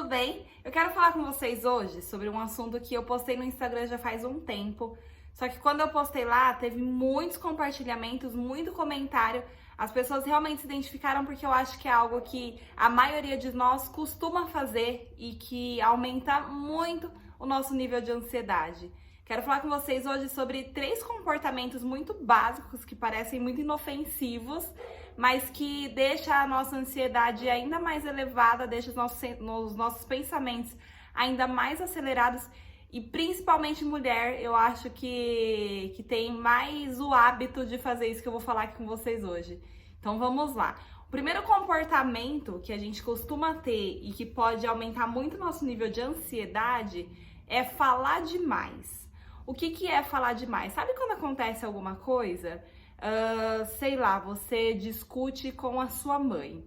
bem? Eu quero falar com vocês hoje sobre um assunto que eu postei no Instagram já faz um tempo. Só que quando eu postei lá, teve muitos compartilhamentos, muito comentário. As pessoas realmente se identificaram porque eu acho que é algo que a maioria de nós costuma fazer e que aumenta muito o nosso nível de ansiedade. Quero falar com vocês hoje sobre 3 comportamentos muito básicos que parecem muito inofensivos, mas que deixa a nossa ansiedade ainda mais elevada, deixa os nossos pensamentos ainda mais acelerados e principalmente mulher, eu acho que tem mais o hábito de fazer isso que eu vou falar aqui com vocês hoje. Então vamos lá. O primeiro comportamento que a gente costuma ter e que pode aumentar muito o nosso nível de ansiedade é falar demais. O que é falar demais? Sabe quando acontece alguma coisa? Sei lá, você discute com a sua mãe.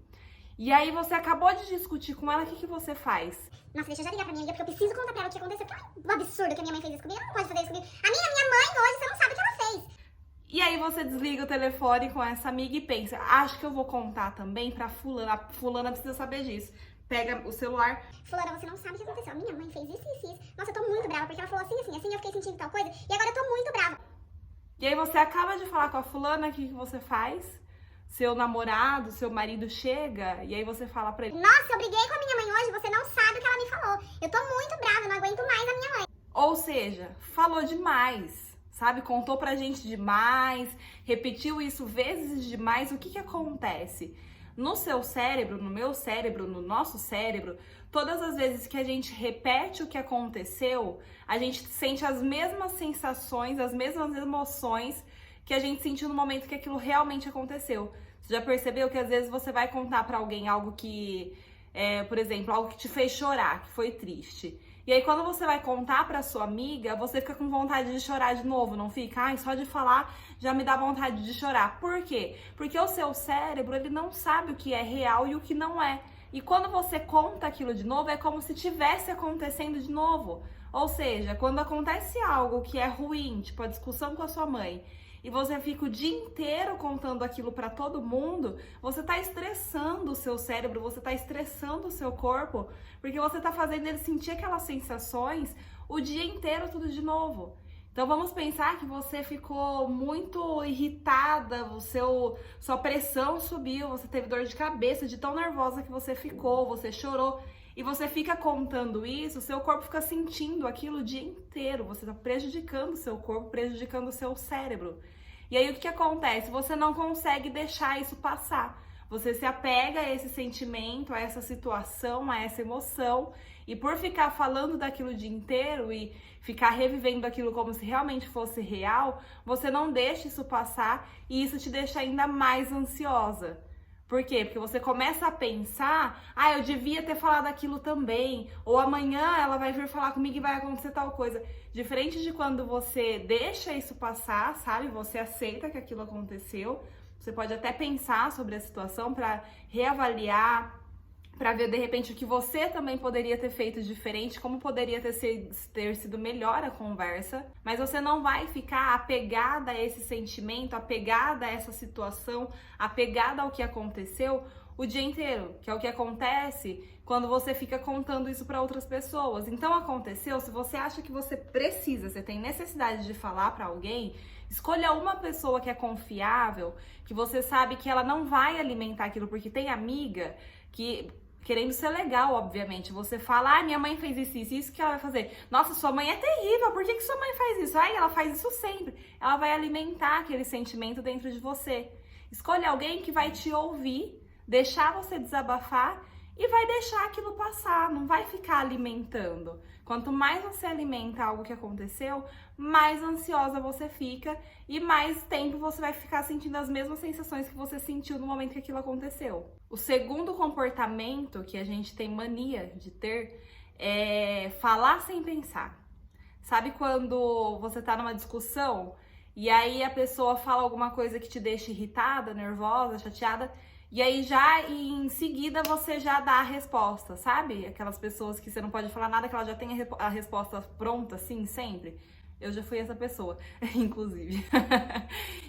E aí você acabou de discutir com ela, o que você faz? Nossa, deixa eu já ligar pra minha amiga, porque eu preciso contar pra ela o que aconteceu. Que é um absurdo que a minha mãe fez isso comigo. Ela não pode fazer isso comigo. A minha mãe hoje, você não sabe o que ela fez. E aí você desliga o telefone com essa amiga e pensa, acho que eu vou contar também pra fulana. A fulana precisa saber disso. Pega o celular. Fulana, você não sabe o que aconteceu. A minha mãe fez isso, isso, isso. Nossa, eu tô muito brava, porque ela falou assim, assim, assim, eu fiquei sentindo tal coisa. E agora eu tô muito brava. E aí você acaba de falar com a fulana, o que você faz? Seu namorado, seu marido chega e aí você fala pra ele: Nossa, eu briguei com a minha mãe hoje, você não sabe o que ela me falou. Eu tô muito brava, eu não aguento mais a minha mãe. Ou seja, falou demais, sabe? Contou pra gente demais, repetiu isso vezes demais. O que acontece? No seu cérebro, no meu cérebro, no nosso cérebro, todas as vezes que a gente repete o que aconteceu, a gente sente as mesmas sensações, as mesmas emoções que a gente sentiu no momento que aquilo realmente aconteceu. Você já percebeu que às vezes você vai contar pra alguém algo que, por exemplo, algo que te fez chorar, que foi triste. E aí quando você vai contar pra sua amiga, você fica com vontade de chorar de novo, não fica? Ai, só de falar já me dá vontade de chorar. Por quê? Porque o seu cérebro, ele não sabe o que é real e o que não é. E quando você conta aquilo de novo, é como se tivesse acontecendo de novo. Ou seja, quando acontece algo que é ruim, tipo a discussão com a sua mãe, e você fica o dia inteiro contando aquilo para todo mundo, você tá estressando o seu cérebro, você tá estressando o seu corpo, porque você tá fazendo ele sentir aquelas sensações o dia inteiro tudo de novo. Então vamos pensar que você ficou muito irritada, sua pressão subiu, você teve dor de cabeça de tão nervosa que você ficou, você chorou. E você fica contando isso, o seu corpo fica sentindo aquilo o dia inteiro. Você está prejudicando o seu corpo, prejudicando o seu cérebro. E aí o que acontece? Você não consegue deixar isso passar. Você se apega a esse sentimento, a essa situação, a essa emoção. E por ficar falando daquilo o dia inteiro e ficar revivendo aquilo como se realmente fosse real, você não deixa isso passar e isso te deixa ainda mais ansiosa. Por quê? Porque você começa a pensar, eu devia ter falado aquilo também, ou amanhã ela vai vir falar comigo e vai acontecer tal coisa. Diferente de quando você deixa isso passar, sabe? Você aceita que aquilo aconteceu, você pode até pensar sobre a situação para reavaliar, para ver de repente o que você também poderia ter feito diferente, como poderia ter sido melhor a conversa, mas você não vai ficar apegada a esse sentimento, apegada a essa situação, apegada ao que aconteceu o dia inteiro, que é o que acontece quando você fica contando isso para outras pessoas. Então aconteceu, se você acha que você tem necessidade de falar para alguém, escolha uma pessoa que é confiável, que você sabe que ela não vai alimentar aquilo, porque tem amiga que, querendo ser legal, obviamente, você fala, minha mãe fez isso que ela vai fazer. Nossa, sua mãe é terrível, por que sua mãe faz isso? Ela faz isso sempre. Ela vai alimentar aquele sentimento dentro de você. Escolha alguém que vai te ouvir, deixar você desabafar e vai deixar aquilo passar, não vai ficar alimentando. Quanto mais você alimenta algo que aconteceu, mais ansiosa você fica e mais tempo você vai ficar sentindo as mesmas sensações que você sentiu no momento que aquilo aconteceu. O segundo comportamento que a gente tem mania de ter é falar sem pensar. Sabe quando você tá numa discussão e aí a pessoa fala alguma coisa que te deixa irritada, nervosa, chateada, e aí já em seguida você já dá a resposta, sabe? Aquelas pessoas que você não pode falar nada, que ela já tem a resposta pronta, assim, sempre. Eu já fui essa pessoa, inclusive.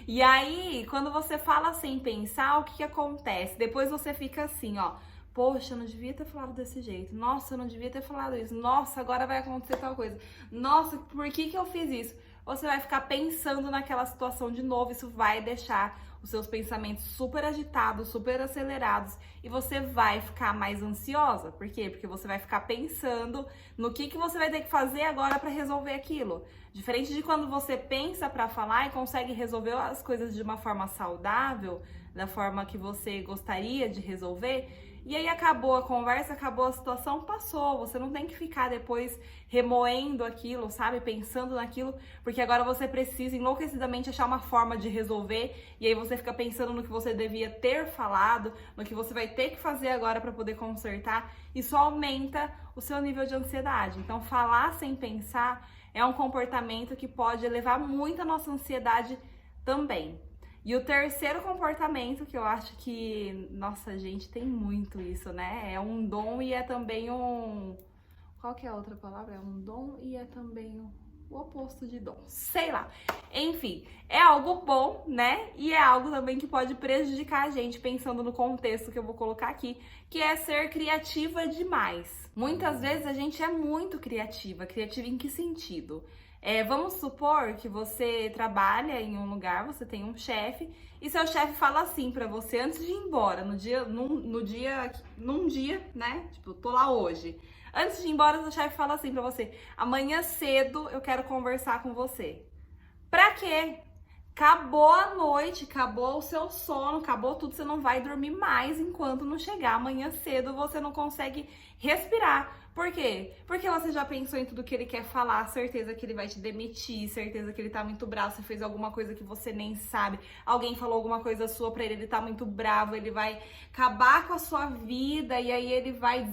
E aí, quando você fala sem pensar, o que acontece? Depois você fica assim, ó, Poxa, eu não devia ter falado desse jeito. Nossa, eu não devia ter falado isso. Nossa, agora vai acontecer tal coisa. Nossa, por que eu fiz isso? Você vai ficar pensando naquela situação de novo. Isso vai deixar os seus pensamentos super agitados, super acelerados. E você vai ficar mais ansiosa. Por quê? Porque você vai ficar pensando no que você vai ter que fazer agora para resolver aquilo. Diferente de quando você pensa para falar e consegue resolver as coisas de uma forma saudável, da forma que você gostaria de resolver. E aí acabou a conversa, acabou a situação, passou. Você não tem que ficar depois remoendo aquilo, sabe? Pensando naquilo, porque agora você precisa enlouquecidamente achar uma forma de resolver. E aí você fica pensando no que você devia ter falado, no que você vai ter que fazer agora para poder consertar. Isso aumenta o seu nível de ansiedade. Então, falar sem pensar é um comportamento que pode elevar muito a nossa ansiedade também. E o terceiro comportamento, que eu acho que, nossa, gente, tem muito isso, né? É um dom e é também um... Qual que é a outra palavra? É um dom e é também o oposto de dom. Sei lá. Enfim, é algo bom, né? E é algo também que pode prejudicar a gente, pensando no contexto que eu vou colocar aqui, que é ser criativa demais. Muitas vezes a gente é muito criativa. Criativa em que sentido? Vamos supor que você trabalha em um lugar, você tem um chefe, e seu chefe fala assim pra você antes de ir embora, num dia, né? Tipo, tô lá hoje. Antes de ir embora, seu chefe fala assim pra você: amanhã cedo eu quero conversar com você. Pra quê? Acabou a noite, acabou o seu sono, acabou tudo, você não vai dormir mais enquanto não chegar amanhã cedo, você não consegue respirar. Por quê? Porque você já pensou em tudo que ele quer falar, certeza que ele vai te demitir, certeza que ele tá muito bravo, você fez alguma coisa que você nem sabe, alguém falou alguma coisa sua pra ele tá muito bravo, ele vai acabar com a sua vida e aí ele vai...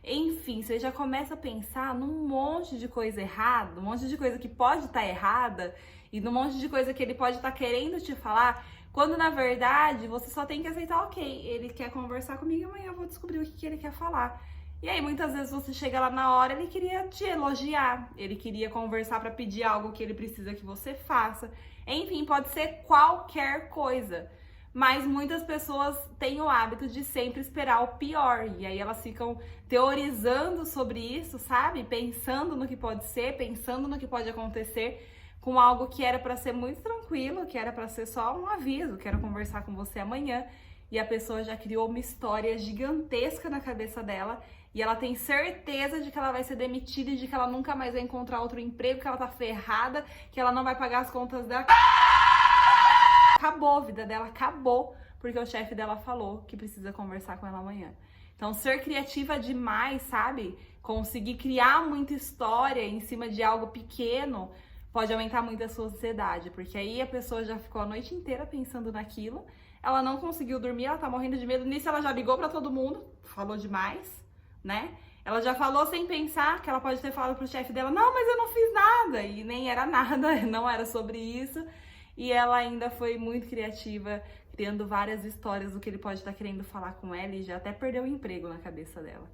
Enfim, você já começa a pensar num monte de coisa errada, um monte de coisa que pode estar errada e num monte de coisa que ele pode estar querendo te falar, quando na verdade você só tem que aceitar, ok, ele quer conversar comigo, amanhã eu vou descobrir o que ele quer falar. E aí, muitas vezes você chega lá na hora, ele queria te elogiar, ele queria conversar para pedir algo que ele precisa que você faça. Enfim, pode ser qualquer coisa. Mas muitas pessoas têm o hábito de sempre esperar o pior. E aí elas ficam teorizando sobre isso, sabe? Pensando no que pode ser, pensando no que pode acontecer, com algo que era para ser muito tranquilo, que era para ser só um aviso, quero conversar com você amanhã. E a pessoa já criou uma história gigantesca na cabeça dela. E ela tem certeza de que ela vai ser demitida e de que ela nunca mais vai encontrar outro emprego, que ela tá ferrada, que ela não vai pagar as contas dela. Acabou, a vida dela acabou, porque o chefe dela falou que precisa conversar com ela amanhã. Então, ser criativa demais, sabe? Conseguir criar muita história em cima de algo pequeno pode aumentar muito a sua ansiedade, porque aí a pessoa já ficou a noite inteira pensando naquilo, ela não conseguiu dormir, ela tá morrendo de medo, nisso ela já ligou pra todo mundo, falou demais, né? Ela já falou sem pensar, que ela pode ter falado pro chefe dela, não, mas eu não fiz nada, e nem era nada, não era sobre isso, e ela ainda foi muito criativa, criando várias histórias do que ele pode estar querendo falar com ela, e já até perdeu o emprego na cabeça dela.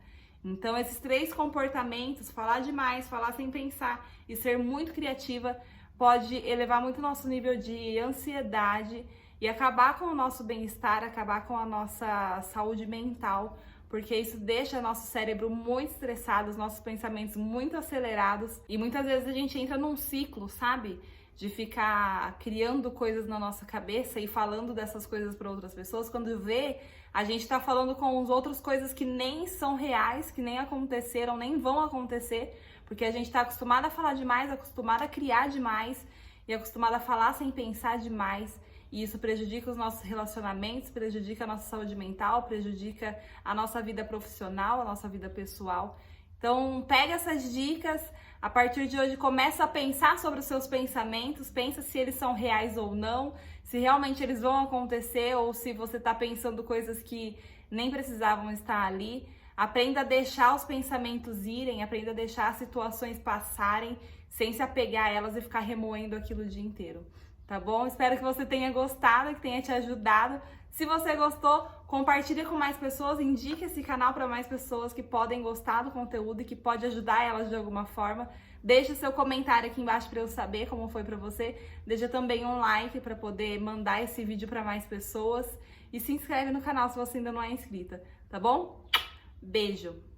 Então, esses três comportamentos, falar demais, falar sem pensar e ser muito criativa, pode elevar muito o nosso nível de ansiedade e acabar com o nosso bem-estar, acabar com a nossa saúde mental, porque isso deixa nosso cérebro muito estressado, os nossos pensamentos muito acelerados, e muitas vezes a gente entra num ciclo, sabe? De ficar criando coisas na nossa cabeça e falando dessas coisas para outras pessoas, quando vê, a gente tá falando com os outros coisas que nem são reais, que nem aconteceram, nem vão acontecer, porque a gente tá acostumada a falar demais, acostumada a criar demais e acostumada a falar sem pensar demais. E isso prejudica os nossos relacionamentos, prejudica a nossa saúde mental, prejudica a nossa vida profissional, a nossa vida pessoal. Então, pega essas dicas, a partir de hoje começa a pensar sobre os seus pensamentos, pensa se eles são reais ou não, se realmente eles vão acontecer ou se você está pensando coisas que nem precisavam estar ali. Aprenda a deixar os pensamentos irem, aprenda a deixar as situações passarem, sem se apegar a elas e ficar remoendo aquilo o dia inteiro. Tá bom? Espero que você tenha gostado, que tenha te ajudado. Se você gostou, compartilhe com mais pessoas, indique esse canal para mais pessoas que podem gostar do conteúdo e que pode ajudar elas de alguma forma. Deixe seu comentário aqui embaixo para eu saber como foi para você. Deixa também um like para poder mandar esse vídeo para mais pessoas. E se inscreve no canal se você ainda não é inscrita, tá bom? Beijo!